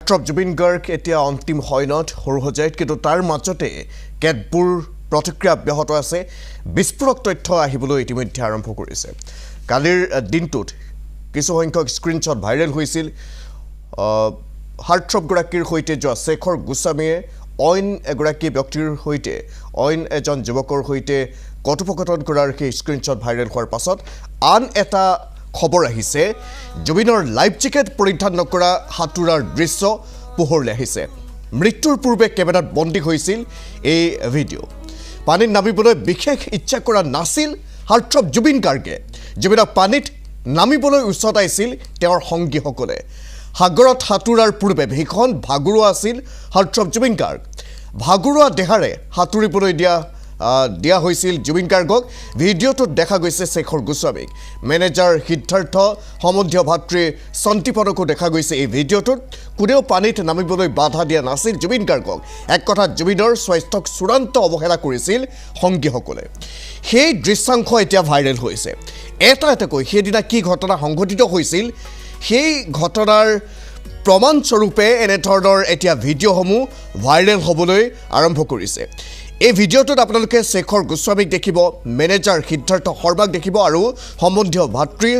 জুবিন গাৰ্গ এতিয়া অন্তিম হয়নত সৰুসজাইত কিন্তু তাৰ মাজতে কেতবোৰ প্ৰতিক্ৰিয়া অব্যাহত আছে বিস্ফোৰক তথ্য আহিবলৈ ইতিমধ্যে আৰম্ভ কৰিছে কালিৰ দিনটোত কিছু সংখ্যক স্ক্ৰীনশ্বট ভাইৰেল হৈছিল হাৰ্টথ্ৰবগৰাকীৰ সৈতে যোৱা শেখৰ গোস্বামীয়ে অইন এগৰাকী ব্যক্তিৰ সৈতে অইন এজন যুৱকৰ সৈতে কথোপকথন কৰাৰ সেই স্ক্ৰীনশ্বট ভাইৰেল হোৱাৰ পাছত আন এটা খবৰ আহিছে জুবিনৰ লাইভ জেকেট পৰিধান নকৰা হাতুৰাৰ দৃশ্য পোহৰলৈ আহিছে মৃত্যুৰ পূৰ্বে কেমেৰাত বন্দী হৈছিল এই ভিডিঅ' পানীত নামিবলৈ বিশেষ ইচ্ছা কৰা নাছিল হাৰ্টথ্ৰব জুবিন গাৰ্গে জুবিনক পানীত নামিবলৈ উচতাইছিল তেওঁৰ সংগীসকলে সাগৰত হাতুৰাৰ পূৰ্বে ভীষণ ভাগুৰুৱা আছিল হাৰ্টথ্ৰব জুবিন গাৰ্গ ভাগুৰুৱা দেহাৰে হাতুৰিবলৈ দিয়া হৈছিল জুবিন গাৰ্গক ভিডিঅ'টোত দেখা গৈছে শেখৰ গোস্বামীক মেনেজাৰ সিদ্ধাৰ্থ সম্বন্ধীয় ভাতৃ সন্তিপনকো দেখা গৈছে এই ভিডিঅ'টোত কোনেও পানীত নামিবলৈ বাধা দিয়া নাছিল জুবিন গাৰ্গক এক কথাত জুবিনৰ স্বাস্থ্যক চূড়ান্ত অৱহেলা কৰিছিল সংগীসকলে সেই দৃশ্যাংশ এতিয়া ভাইৰেল হৈছে এটাকৈ সেইদিনা কি ঘটনা সংঘটিত হৈছিল সেই ঘটনাৰ প্ৰমাণস্বৰূপে এনেধৰণৰ এতিয়া ভিডিঅ'সমূহ ভাইৰেল হ'বলৈ আৰম্ভ কৰিছে এই ভিডিঅ'টোত আপোনালোকে শেখৰ গোস্বামীক দেখিব মেনেজাৰ সিদ্ধাৰ্থ শৰ্মাক দেখিব আৰু সম্বন্ধীয় ভাতৃ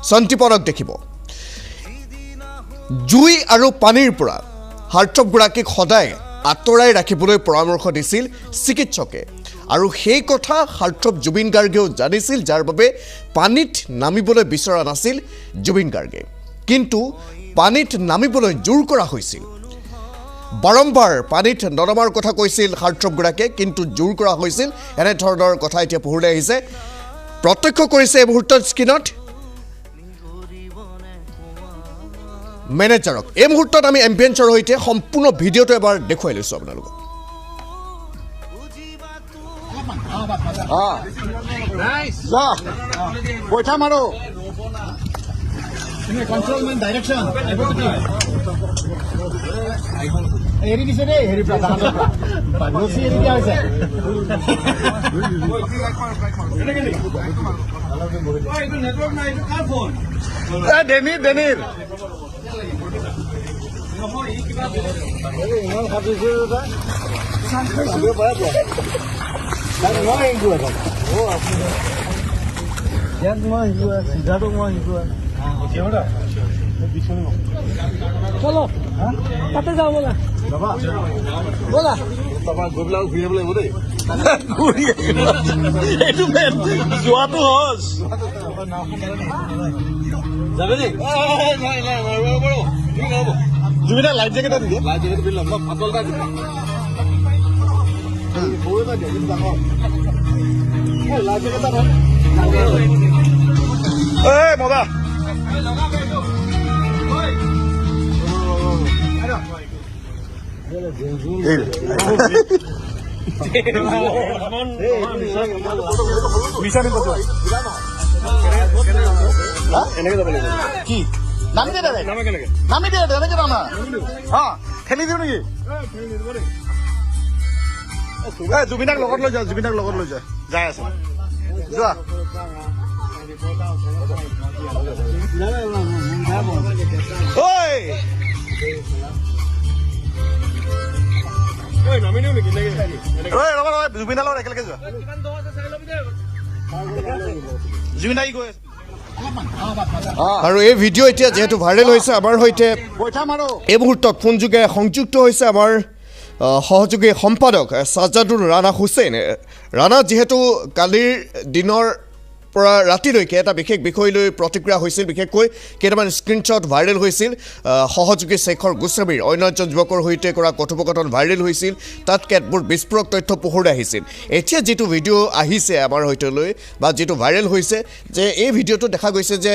সন্তিপনক দেখিব জুই আৰু পানীৰ পৰা হাৰ্টথ্ৰবগৰাকীক সদায় আঁতৰাই ৰাখিবলৈ পৰামৰ্শ দিছিল চিকিৎসকে আৰু সেই কথা হাৰ্টথ্ৰব জুবিন গাৰ্গেও জানিছিল যাৰ বাবে পানীত নামিবলৈ বিচৰা নাছিল জুবিন গাৰ্গে কিন্তু পানীত নামিবলৈ জোৰ কৰা হৈছিল বাৰম্বাৰ পানীত ননমাৰ কথা কৈছিল হাৰ্টথ্ৰবগৰাকীয়ে কিন্তু জোৰ কৰা হৈছিল এনেধৰণৰ কথা এতিয়া পোহৰলৈ আহিছে প্ৰত্যক্ষ কৰিছে এই মুহূৰ্তত স্ক্ৰীনত মেনেজাৰক এই মুহূৰ্তত আমি এম্বিয়েন্সৰ সৈতে সম্পূৰ্ণ ভিডিঅ'টো এবাৰ দেখুৱাই লৈছোঁ আপোনালোকক বৈঠা মাৰো কন্ট্ৰলমেণ্ট ডাইৰেকশ্যন এৰি দিছে দেই হেৰি ৰচি এৰি দিয়া হৈছে ডেনিৰ ইমান খাটিছে চিধাটো মই শিকোৱা চলো তাতে যাওঁ ব'লা ব'লা তাৰপৰা গৈ পেলাই ঘূৰি আহিব লাগিব দেই এইটো যোৱাটো সহজ যাবে দেই জুবিনা লাইফ জেকেট এটা দিয়ে লাইফ জেকেট পিন্ধি ল'ম পাতল এটা দিম লাইফ জেকেট এটা মজা এনেকে যাব লাগিব কি নামি দে নামি দে এনেকে নামা ঠেলি দিওঁ নেকি জুবিনাক লগত লৈ যা যাই আছে যোৱা জুবিনাৰ লগত একেলগে যোৱা জুবিনা কি কৈ আছে আৰু এই ভিডিঅ' এতিয়া যেহেতু ভাইৰেল হৈছে আমাৰ সৈতে এই মুহূৰ্তত ফোনযোগে সংযুক্ত হৈছে আমাৰ সহযোগী সম্পাদক সাজাদুৰ ৰাণা হুছেইন ৰাণা যিহেতু কালিৰ দিনৰ পৰা ৰাতিলৈকে এটা বিশেষ বিষয় লৈ প্ৰতিক্ৰিয়া হৈছিল বিশেষকৈ কেইটামান স্ক্ৰীনশ্বট ভাইৰেল হৈছিল সহযোগী শেখৰ গোস্বামীৰ অন্য এজন যুৱকৰ সৈতে কৰা কথোপকথন ভাইৰেল হৈছিল তাত কেতবোৰ বিস্ফোৰক তথ্য পোহৰলৈ আহিছিল এতিয়া যিটো ভিডিঅ' আহিছে আমাৰ সৈতে লৈ বা যিটো ভাইৰেল হৈছে যে এই ভিডিঅ'টো দেখা গৈছে যে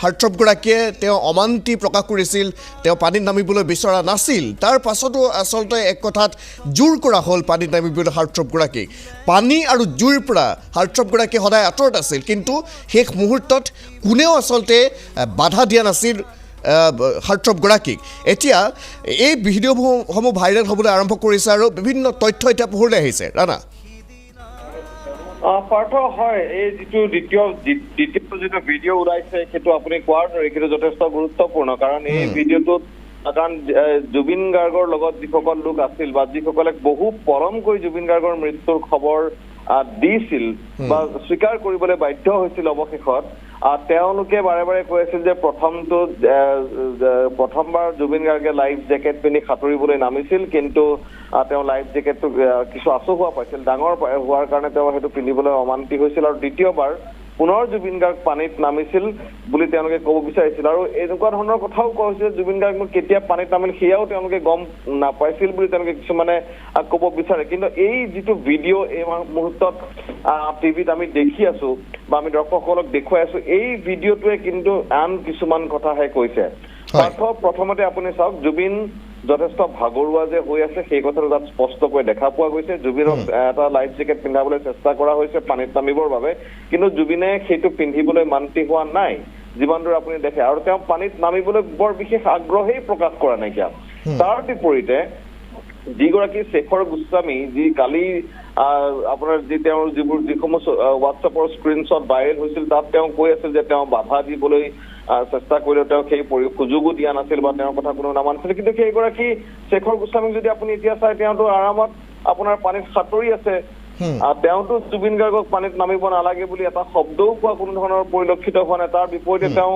হাৰ্টথ্ৰবগৰাকীয়ে তেওঁ অমান্তি প্ৰকাশ কৰিছিল তেওঁ পানীত নামিবলৈ বিচৰা নাছিল তাৰ পাছতো আচলতে এক কথাত জোৰ কৰা হ'ল পানীত নামিবলৈ হাৰ্টথ্ৰবগৰাকীক পানী আৰু জুইৰ পৰা হাৰ্টথ্ৰবগৰাকী সদায় আঁতৰত আছিল কিন্তু শেষ মুহূৰ্তত কোনেও আচলতে বাধা দিয়া নাছিল হাৰ্টথ্ৰবগৰাকীক এতিয়া এই ভিডিঅ'সমূহ ভাইৰেল হ'বলৈ আৰম্ভ কৰিছে আৰু বিভিন্ন তথ্য এতিয়া পোহৰলৈ আহিছে ৰাণা পাৰ্থ হয় এই যিটো দ্বিতীয় যিটো ভিডিঅ' ওলাইছে সেইটো আপুনি কোৱাৰ দৰে সেইটো যথেষ্ট গুৰুত্বপূৰ্ণ কাৰণ এই ভিডিঅ'টোত কাৰণ জুবিন গাৰ্গৰ লগত যিসকল লোক আছিল বা যিসকলে বহু পলমকৈ জুবিন গাৰ্গৰ মৃত্যুৰ খবৰ দিছিল বা স্বীকাৰ কৰিবলৈ বাধ্য হৈছিল অৱশেষত তেওঁলোকে বাৰে বাৰে কৈ আছিল যে প্ৰথমবাৰ জুবিন গাৰ্গে লাইফ জেকেট পিন্ধি সাঁতুৰিবলৈ নামিছিল কিন্তু তেওঁ লাইফ জেকেটটো কিছু আচহুৱা পাইছিল ডাঙৰ হোৱাৰ কাৰণে তেওঁ সেইটো পিন্ধিবলৈ অমান্তি হৈছিল আৰু দ্বিতীয়বাৰ পুনৰ জুবিন গাৰ্গ পানীত নামিছিল বুলি তেওঁলোকে ক'ব বিচাৰিছিল আৰু এনেকুৱা ধৰণৰ কথাও কৈছিল জুবিন গাৰ্গ কেতিয়া পানীত নামিল সেয়াও তেওঁলোকে গম নাপাইছিল বুলি তেওঁলোকে কিছুমানে ক'ব বিচাৰে কিন্তু এই যিটো ভিডিঅ' এই মুহূৰ্তত টিভিত আমি দেখি আছো বা আমি দৰ্শকসকলক দেখুৱাই আছো এই ভিডিঅ'টোৱে কিন্তু আন কিছুমান কথাহে কৈছে প্ৰথমতে আপুনি চাওক জুবিন যথেষ্ট ভাগৰুৱা যে হৈ আছে সেই কথাটো তাত স্পষ্টকৈ দেখা পোৱা গৈছে জুবিনক এটা লাইফ জেকেট পিন্ধাবলৈ চেষ্টা কৰা হৈছে পানীত নামিবৰ বাবে কিন্তু জুবিনে সেইটো পিন্ধিবলৈ মান্তি হোৱা নাই যিমান দূৰ আপুনি দেখে আৰু তেওঁ পানীত নামিবলৈ বৰ বিশেষ আগ্ৰহেই প্ৰকাশ কৰা নাইকিয়া তাৰ বিপৰীতে যিগৰাকী শেখৰ গোস্বামী যি কালি আপোনাৰ যিসমূহ হোৱাটছএপৰ স্ক্ৰীনশ্বট ভাইৰেল হৈছিল তাত তেওঁ কৈ আছিল যে তেওঁ বাধা দিবলৈ চেষ্টা কৰিলেও তেওঁ সেই সুযোগো দিয়া নাছিল বা তেওঁৰ কথা কোনো নামানিছিল কিন্তু সেইগৰাকী শেখৰ গোস্বামীক যদি আপুনি এতিয়া চাই তেওঁতো আৰামত আপোনাৰ পানীত সাঁতুৰি আছে তেওঁতো জুবিন গাৰ্গক পানীত নামিব নালাগে বুলি এটা শব্দও কোৱা কোনো ধৰণৰ পৰিলক্ষিত হোৱা নাই তাৰ বিপৰীতে তেওঁ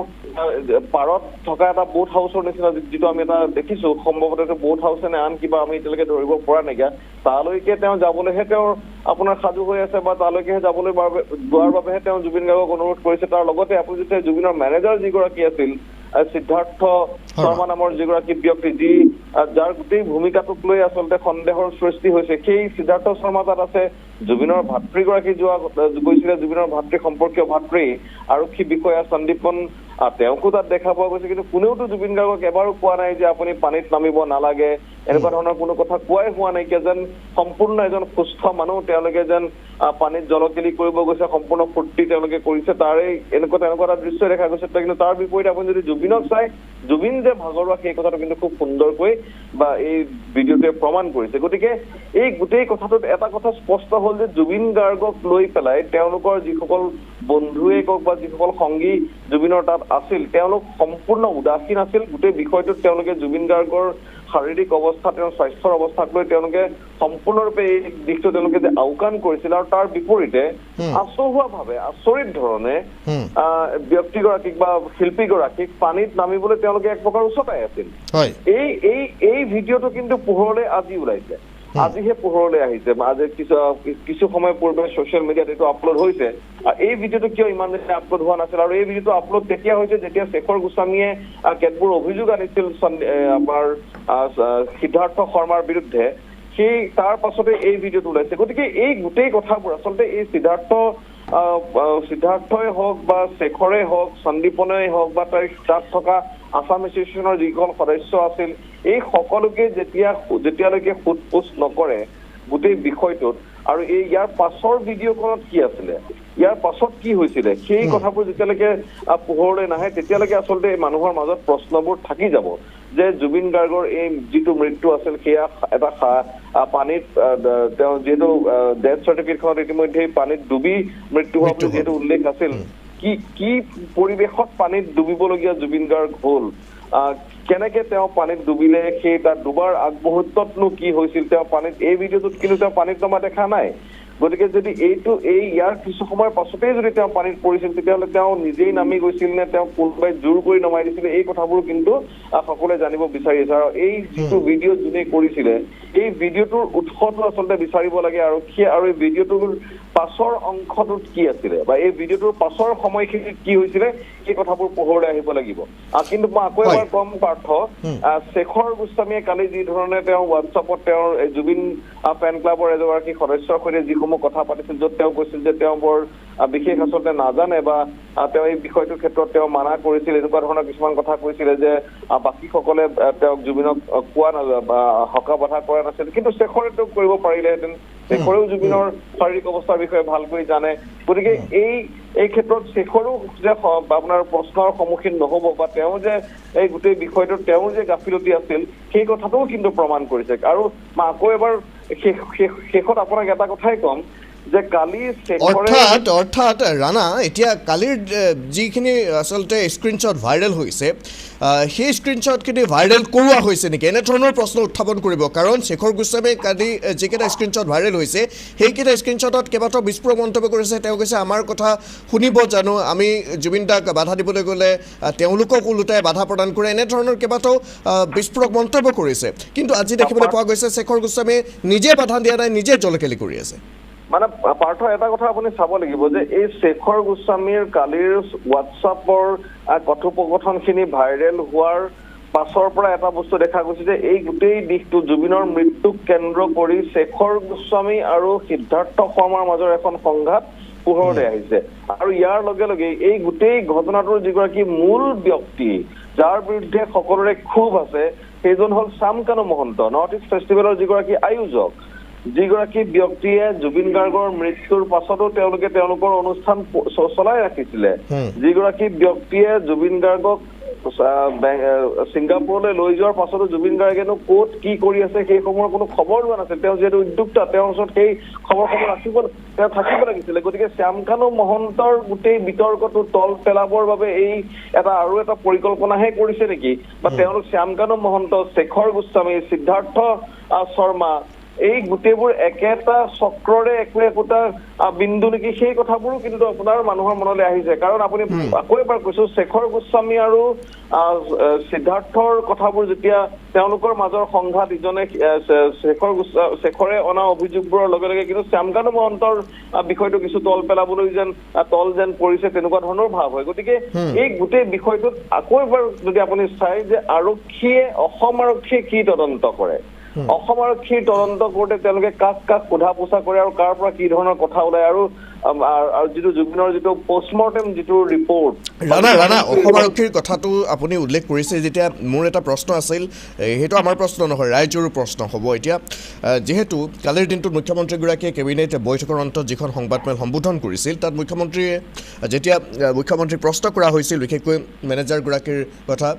পাৰত থকা এটা বোট হাউচৰ নিচিনা যিটো আমি এটা দেখিছো সম্ভৱতঃ বোট হাউচ নে আন কিবা আমি এতিয়ালৈকে ধৰিব পৰা নাইকিয়া তালৈকে তেওঁ যাবলৈহে তেওঁৰ আপোনাৰ সাজু হৈ আছে বা তালৈকেহে যাবলৈ যোৱাৰ বাবেহে তেওঁ জুবিন গাৰ্গক অনুৰোধ কৰিছে তাৰ লগতে আপুনি যেতিয়া জুবিনৰ মেনেজাৰ যিগৰাকী আছিল সিদ্ধাৰ্থ শৰ্মা নামৰ যিগৰাকী ব্যক্তি যি যাৰ গোটেই ভূমিকাটোক লৈ আচলতে সন্দেহৰ সৃষ্টি হৈছে সেই সিদ্ধাৰ্থ শৰ্মা তাত আছে জুবিনৰ ভাতৃগৰাকী গৈছিলে জুবিনৰ ভাতৃ সম্পৰ্কীয় ভাতৃ আৰক্ষী বিষয়া সন্দীপন তেওঁকো তাত দেখা পোৱা গৈছে কিন্তু কোনেওতো জুবিন গাৰ্গক এবাৰো কোৱা নাই যে আপুনি পানীত নামিব নালাগে এনেকুৱা ধৰণৰ কোনো কথা কোৱাই হোৱা নাইকিয়া যেন সম্পূৰ্ণ এজন সুস্থ মানুহ তেওঁলোকে যেন পানীত জলকেলি কৰিব গৈছে সম্পূৰ্ণ ফূৰ্তি তেওঁলোকে কৰিছে তাৰে এনেকুৱা এটা দৃশ্য দেখা গৈছে কিন্তু তাৰ বিপৰীতে আপুনি যদি জুবিনক চাই জুবিন যে ভাগৰুৱা সেই কথাটো কিন্তু খুব সুন্দৰকৈ বা এই ভিডিঅ'টোৱে প্ৰমাণ কৰিছে গতিকে এই গোটেই কথাটোত এটা কথা স্পষ্ট হ'ল যে জুবিন গাৰ্গক লৈ পেলাই তেওঁলোকৰ যিসকল বন্ধুৱে কওক বা যিসকল সংগী জুবিনৰ তাত আছিল তেওঁলোক সম্পূৰ্ণ উদাসীন আছিল গোটেই বিষয়টোত তেওঁলোকে জুবিন গাৰ্গৰ শাৰীৰিক অৱস্থা তেওঁৰ স্বাস্থ্যৰ অৱস্থাক লৈ তেওঁলোকে সম্পূৰ্ণৰূপে এই দিশটো তেওঁলোকে যে আওকাণ কৰিছিল আৰু তাৰ বিপৰীতে আচহুৱাভাৱে আচৰিত ধৰণে ব্যক্তিগৰাকীক বা শিল্পীগৰাকীক পানীত নামিবলৈ তেওঁলোকে এক প্ৰকাৰ উচতাই আছিল এই ভিডিঅ'টো কিন্তু পোহৰলৈ আজি ওলাইছে আজিহে পোহৰলৈ আহিছে আজি কিছু সময় পূৰ্বে ছচিয়েল মিডিয়াত এইটো আপলোড হৈছে এই ভিডিঅ'টো কিয় ইমান দিনে আপলোড হোৱা নাছিল আৰু এই ভিডিঅ'টো আপলোড তেতিয়া হৈছে যেতিয়া শেখৰ গোস্বামীয়ে কেতবোৰ অভিযোগ আনিছিল আমাৰ সিদ্ধাৰ্থ শৰ্মাৰ বিৰুদ্ধে সেই তাৰ পাছতে এই ভিডিঅ'টো ওলাইছে গতিকে এই গোটেই কথাবোৰ আচলতে এই সিদ্ধাৰ্থই হওক বা শেখৰে হওক সন্দীপনেই হওক বা তাত থকা আসাম এছ'চিয়েশ্যনৰ যিসকল সদস্য আছিল এই সকলোকে যেতিয়ালৈকে সোধ-পোছ নকৰে গোটেই বিষয়টোত আৰু ইয়াৰ পাছৰ ভিডিঅ'খনত কি আছিলে ইয়াৰ পাছত কি হৈছিলে সেই কথাবোৰ যেতিয়ালৈকে পোহৰলৈ নাহে তেতিয়ালৈকে আচলতে মানুহৰ মাজত প্ৰশ্নবোৰ থাকি যাব যে জুবিন গাৰ্গৰ এই যিটো মৃত্যু আছিল সেয়া এটা পানীত তেওঁ যিহেতু ডেথ চাৰ্টিফিকেটখনত ইতিমধ্যে পানীত ডুবি মৃত্যু হোৱা বুলি যিহেতু উল্লেখ আছিল কি পৰিৱেশত পানীত ডুবিবলগীয়া জুবিন গাৰ্গ হ'ল কেনেকে তেওঁ পানীত ডুবিলে সেই তাৰ ডুবাৰ আগমুহূৰ্ততনো কি হৈছিল তেওঁ পানীত এই ভিডিঅ'টোত কিন্তু তেওঁ পানীত নমা দেখা নাই গতিকে যদি ইয়াৰ কিছু সময়ৰ পাছতেই যদি তেওঁ পানীত পৰিছিল তেতিয়াহ'লে তেওঁ নিজেই নামি গৈছিল নে তেওঁ কোনোবাই জোৰ কৰি নমাই দিছিলে এই কথাবোৰ কিন্তু সকলোৱে জানিব বিচাৰি আছে আৰু এই যিটো ভিডিঅ' যোনে কৰিছিলে এই ভিডিঅ'টোৰ উৎসটো আচলতে বিচাৰিব লাগে আৰু এই ভিডিঅ'টোৰ পাছৰ অংশটোত কি আছিলে বা এই ভিডিঅ'টোৰ পাছৰ সময়খিনিত কি হৈছিলে এই কথাবোৰ পোহৰলৈ আহিব লাগিব কিন্তু মই আকৌ এবাৰ কম পাৰ্থ শেখৰ গোস্বামীয়ে কালি যি ধৰণে তেওঁ হোৱাটছএপত তেওঁৰ জুবিন ফেন ক্লাবৰ এগৰাকী সদস্যৰ সৈতে যিসমূহ কথা পাতিছিল য'ত তেওঁ কৈছিল যে তেওঁ বৰ বিশেষ আচলতে নাজানে বা তেওঁ এই বিষয়টোৰ ক্ষেত্ৰত তেওঁ মানা কৰিছিল এনেকুৱা ধৰণৰ কিছুমান কথা কৈছিলে যে বাকীসকলে তেওঁক জুবিনক কোৱা বা হকা বাধা কৰা নাছিল কিন্তু শেখৰে তেওঁক কৰিব পাৰিলেহেঁতেন শেখৰেও জুবিনৰ শাৰীৰিক অৱস্থাৰ বিষয়ে ভালকৈ জানে গতিকে এই ক্ষেত্ৰত শেখৰো যে আপোনাৰ প্ৰশ্নৰ সন্মুখীন নহ'ব বা তেওঁ যে এই গোটেই বিষয়টোত তেওঁৰ যে গাফিলতি আছিল সেই কথাটোও কিন্তু প্ৰমাণ কৰিছে আৰু মই আকৌ এবাৰ শেষত আপোনাক এটা কথাই ক'ম যে কালি অৰ্থাৎ ৰাণা এতিয়া কালিৰ যিখিনি আচলতে স্ক্ৰীনশ্বট ভাইৰেল হৈছে সেই স্ক্ৰীনশ্বটখিনি ভাইৰেল কৰোৱা হৈছে নেকি এনেধৰণৰ প্ৰশ্ন উত্থাপন কৰিব কাৰণ শেখৰ গোস্বামীয়ে কালি যিকেইটা স্ক্ৰীনশ্বট ভাইৰেল হৈছে সেইকেইটা স্ক্ৰীনশ্বটত কেইবাটাও বিস্ফোৰক মন্তব্য কৰিছে তেওঁ কৈছে আমাৰ কথা শুনিব জানো আমি জুবিন দাক বাধা দিবলৈ গ'লে তেওঁলোকক ওলোটাই বাধা প্ৰদান কৰে এনেধৰণৰ কেইবাটাও বিস্ফোৰক মন্তব্য কৰিছে কিন্তু আজি দেখিবলৈ পোৱা গৈছে শেখৰ গোস্বামীয়ে নিজে বাধা দিয়া নাই নিজে জলকেলি কৰি আছে মানে পাৰ্থ এটা কথা আপুনি চাব লাগিব যে এই শেখৰ গোস্বামীৰ কালিৰ হোৱাটছআপৰ কথোপকথনখিনি ভাইৰেল হোৱাৰ পাছৰ পৰা এটা বস্তু দেখা গৈছে যে এই গোটেই দিশটো জুবিনৰ মৃত্যুক কেন্দ্ৰ কৰি শেখৰ গোস্বামী আৰু সিদ্ধাৰ্থ শৰ্মাৰ মাজৰ এখন সংঘাত পোহৰলৈ আহিছে আৰু ইয়াৰ লগে লগে এই গোটেই ঘটনাটোৰ যিগৰাকী মূল ব্যক্তি যাৰ বিৰুদ্ধে সকলোৰে ক্ষোভ আছে সেইজন হ'ল শ্যামকানু মহন্ত নৰ্থ ইষ্ট ফেষ্টিভেলৰ যিগৰাকী আয়োজক যিগৰাকী ব্যক্তিয়ে জুবিন গাৰ্গৰ মৃত্যুৰ পাছতো তেওঁলোকৰ অনুষ্ঠান চলাই ৰাখিছিলে যিগৰাকী ব্যক্তিয়ে জুবিন গাৰ্গক ছিংগাপুৰলৈ লৈ যোৱাৰ পাছতো জুবিন গাৰ্গেনো ক'ত কি কৰি আছে সেইসমূহৰ কোনো খবৰ লোৱা নাছিল তেওঁ যিহেতু উদ্যোক্তা তেওঁৰ ওচৰত সেই খবৰসমূহ থাকিব লাগিছিলে গতিকে শ্যামকানু মহন্তৰ গোটেই বিতৰ্কটো তল পেলাবৰ বাবে এই আৰু এটা পৰিকল্পনাহে কৰিছে নেকি বা তেওঁলোক শ্যামকানু মহন্ত শেখৰ গোস্বামী সিদ্ধাৰ্থ শৰ্মা এই গোটেইবোৰ একেটা চক্ৰৰে একোটা বিন্দু নেকি সেই কথাবোৰো কিন্তু আপোনাৰ মানুহৰ মনলৈ আহিছে কাৰণ আপুনি আকৌ এবাৰ কৈছো শেখৰ গোস্বামী আৰু সিদ্ধাৰ্থৰ কথাবোৰ যেতিয়া তেওঁলোকৰ মাজৰ সংঘাত ইজনে শেখৰে অনা অভিযোগবোৰৰ লগে লগে কিন্তু শ্যামকানু মহন্তৰ বিষয়টো কিছু তল পেলাবলৈ তল যেন পৰিছে তেনেকুৱা ধৰণৰ ভাৱ হয় গতিকে এই গোটেই বিষয়টোত আকৌ এবাৰ যদি আপুনি চাই যে অসম আৰক্ষীয়ে কি তদন্ত কৰে অসম আৰক্ষীৰ তদন্ত কৰোঁতে তেওঁলোকে কাক সোধা পোছা কৰে আৰু কাৰ পৰা কি ধৰণৰ কথা ওলায় আৰু যিটো জুবিনৰ যিটো পষ্টমৰ্টেম যিটো ৰিপৰ্ট ৰাণা অসম আৰক্ষীৰ কথাটো আপুনি উল্লেখ কৰিছে যেতিয়া মোৰ এটা প্ৰশ্ন আছিল সেইটো আমাৰ প্ৰশ্ন নহয় ৰাইজৰো প্ৰশ্ন হ'ব এতিয়া যিহেতু কালিৰ দিনটোত মুখ্যমন্ত্ৰীগৰাকীয়ে কেবিনেট বৈঠকৰ অন্তত যিখন সংবাদমেল সম্বোধন কৰিছিল তাত যেতিয়া মুখ্যমন্ত্ৰীক প্ৰশ্ন কৰা হৈছিল বিশেষকৈ মেনেজাৰগৰাকীৰ কথা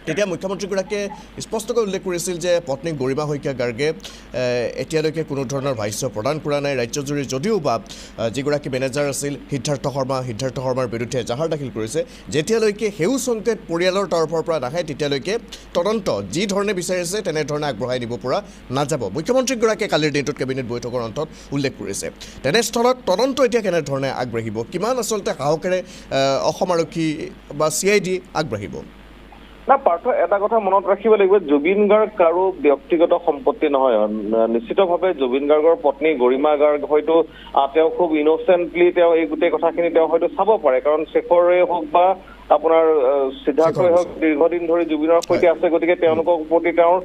তেতিয়া মুখ্যমন্ত্ৰীগৰাকীয়ে স্পষ্টকৈ উল্লেখ কৰিছিল যে পত্নী গৰিমা শইকীয়া গাৰ্গে এতিয়ালৈকে কোনো ধৰণৰ ভাষ্য প্ৰদান কৰা নাই ৰাজ্যজুৰি যদিও বা যিগৰাকী মেনেজাৰ আছিল সিদ্ধাৰ্থ শৰ্মাৰ বিৰুদ্ধে এজাহাৰ দাখিল কৰিছে যেতিয়ালৈকে সেউ সংকেত পৰিয়ালৰ তৰফৰ পৰা নাহে তেতিয়ালৈকে তদন্ত যি ধৰণে বিচাৰিছে তেনেধৰণে আগবঢ়াই নিব পৰা নাযাব মুখ্যমন্ত্ৰীগৰাকীয়ে কালিৰ দিনটোত কেবিনেট বৈঠকৰ অন্তত উল্লেখ কৰিছে তেনেস্থলত তদন্ত এতিয়া কেনেধৰণে আগবাঢ়িব কিমান আচলতে সাহসেৰে অসম আৰক্ষী বা CID আগবাঢ়িব না পাৰ্থ এটা কথা মনত ৰাখিব লাগিব জুবিন গাৰ্গ কাৰো ব্যক্তিগত সম্পত্তি নহয় নিশ্চিতভাৱে জুবিন গাৰ্গৰ পত্নী গৰিমা গাৰ্গ হয়তো তেওঁ খুব ইনোচেণ্টলি তেওঁ এই গোটেই কথাখিনি তেওঁ হয়তো চাব পাৰে কাৰণ শেখৰে হওক বা আপোনাৰ সিদ্ধাৰ্থই হওক দীৰ্ঘদিন ধৰি জুবিনৰ সৈতে আছে গতিকে তেওঁলোকৰ প্ৰতি তেওঁৰ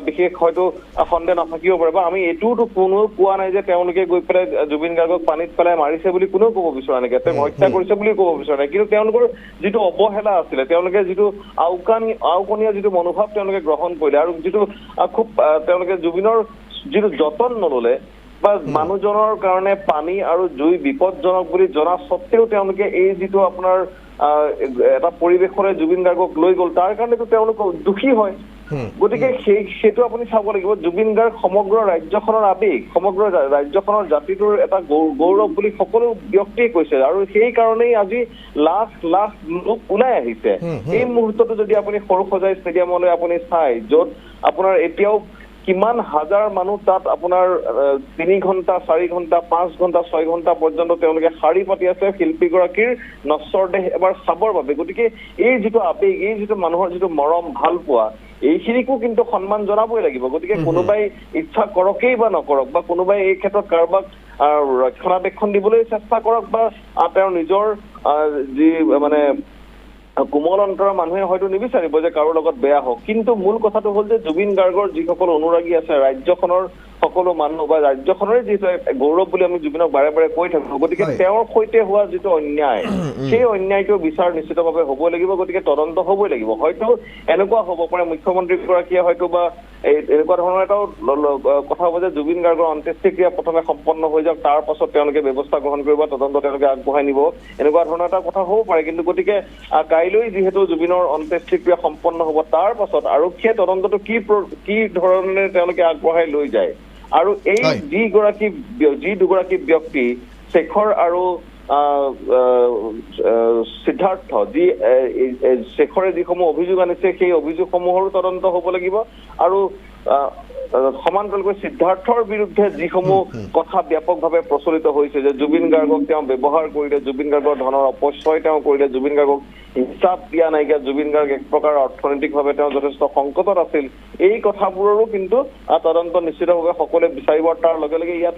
বিশেষ হয়তো সন্দেহ নাথাকিব পাৰে বা আমি এইটোতো কোনো কোৱা নাই যে তেওঁলোকে গৈ পেলাই জুবিন গাৰ্গক পানীত পেলাই মাৰিছে বুলি কোনেও ক'ব বিচৰা নাই তেওঁ হত্যা কৰিছে বুলি ক'ব বিচৰা নাই কিন্তু তেওঁলোকৰ যিটো অৱহেলা আছিলে তেওঁলোকে যিটো আওকণীয়া যিটো মনোভাৱ তেওঁলোকে গ্ৰহণ কৰিলে আৰু যিটো খুব তেওঁলোকে জুবিনৰ যিটো যতন নললে বা মানুহজনৰ কাৰণে পানী আৰু জুই বিপদজনক বুলি জনা সত্ত্বেও তেওঁলোকে এই যিটো আপোনাৰ এটা পৰিৱেশৰে জুবিন গাৰ্গক লৈ গ'ল তাৰ কাৰণেতো তেওঁলোক দুখী হয় গতিকে সেইটো আপুনি চাব লাগিব জুবিন গাৰ্গ সমগ্ৰ ৰাজ্যখনৰ আবেগ সমগ্ৰ ৰাজ্যখনৰ জাতিটোৰ এটা গৌৰৱ বুলি সকলো ব্যক্তিয়ে কৈছে আৰু সেই কাৰণেই আজি লাখ লোক ওলাই আহিছে এই মুহূৰ্তটো যদি আপুনি সৰুসজাই ষ্টেডিয়ামলৈ আপুনি চাই য'ত আপোনাৰ এতিয়াও কিমান হাজাৰ মানুহ তাত আপোনাৰ 3 ঘণ্টা 4 ঘণ্টা 5 ঘণ্টা 6 ঘণ্টা পৰ্যন্ত তেওঁলোকে শাৰী পাতি আছে শিল্পীগৰাকীৰ নশ্বৰ দেহ এবাৰ চাবৰ বাবে গতিকে এই যিটো আবেগ এই যিটো মানুহৰ যিটো মৰম ভাল পোৱা এইখিনিকো কিন্তু সন্মান জনাবই লাগিব গতিকে কোনোবাই ইচ্ছা কৰকেই বা নকৰক বা কোনোবাই এই ক্ষেত্ৰত কাৰোবাক ৰক্ষণাবেক্ষণ দিবলৈ চেষ্টা কৰক বা তেওঁৰ নিজৰ যি মানে কোমল অন্তৰৰ মানুহে হয়তো নিবিচাৰিব যে কাৰো লগত বেয়া হওক কিন্তু মূল কথাটো হ'ল যে জুবিন গাৰ্গৰ যিসকল অনুৰাগী আছে ৰাজ্যখনৰ সকলো মানুহ বা ৰাজ্যখনৰে যিটো গৌৰৱ বুলি আমি জুবিনক বাৰে বাৰে কৈ থাকো গতিকে তেওঁৰ সৈতে হোৱা যিটো অন্যায় সেই অন্যায়টো বিচাৰ নিশ্চিতভাৱে হ'ব লাগিব গতিকে তদন্ত হ'বই লাগিব হয়তো এনেকুৱা হ'ব পাৰে মুখ্যমন্ত্ৰীগৰাকীয়ে হয়তো বা এনেকুৱা ধৰণৰ এটাও কথা হ'ব যে জুবিন গাৰ্গৰ অন্ত্যেষ্টিক্ৰিয়া প্ৰথমে সম্পন্ন হৈ যাওক তাৰ পাছত তেওঁলোকে ব্যৱস্থা গ্ৰহণ কৰিব তদন্ত তেওঁলোকে আগবঢ়াই নিব এনেকুৱা ধৰণৰ এটা কথা হ'ব পাৰে কিন্তু গতিকে কাইলৈ যিহেতু জুবিনৰ অন্ত্যেষ্টিক্ৰিয়া সম্পন্ন হ'ব তাৰ পাছত আৰক্ষীয়ে তদন্তটো কি ধৰণে তেওঁলোকে আগবঢ়াই লৈ যায় আৰু এই হয়। যি দুগৰাকী ব্যক্তি শেখৰ আৰু সিদ্ধাৰ্থ যি শেখৰে যিসমূহ অভিযোগ আনিছে সেই অভিযোগসমূহৰো তদন্ত হ'ব লাগিব আৰু সমান্তৰালকৈ সিদ্ধাৰ্থৰ বিৰুদ্ধে যিসমূহ কথা ব্যাপকভাৱে প্ৰচলিত হৈছে যে জুবিন গাৰ্গক তেওঁ ব্যৱহাৰ কৰিলে, জুবিন গাৰ্গৰ ধনৰ অপচয় তেওঁ কৰিলে, জুবিন গাৰ্গক হিচাপ দিয়া নাইকিয়া, জুবিন গাৰ্গ এক প্ৰকাৰ অৰ্থনৈতিকভাৱে তেওঁ যথেষ্ট সংকটত আছিল, এই কথাবোৰৰো কিন্তু তদন্ত নিশ্চিতভাৱে সকলোৱে বিচাৰিব। তাৰ লগে লগে ইয়াত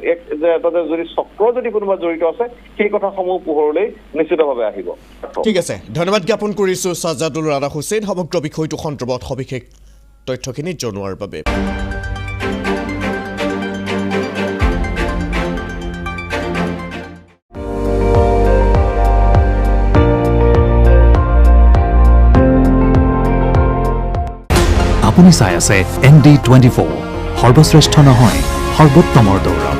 এটা যদি চক্ৰ যদি কোনোবা জড়িত আছে সেই কথাসমূহ পোহৰলৈ নিশ্চিতভাৱে আহিব। ঠিক আছে, ধন্যবাদ জ্ঞাপন কৰিছোঁ ছাজাদুল ৰাণা হুছেইন সমগ্ৰ বিষয়টো সন্দৰ্ভত সবিশেষ তথ্যখিনি জনোৱাৰ বাবে। আপুনি চাই আছে ND24 সৰ্বশ্ৰেষ্ঠ নহয় সৰ্বোত্তমৰ দৌৰ।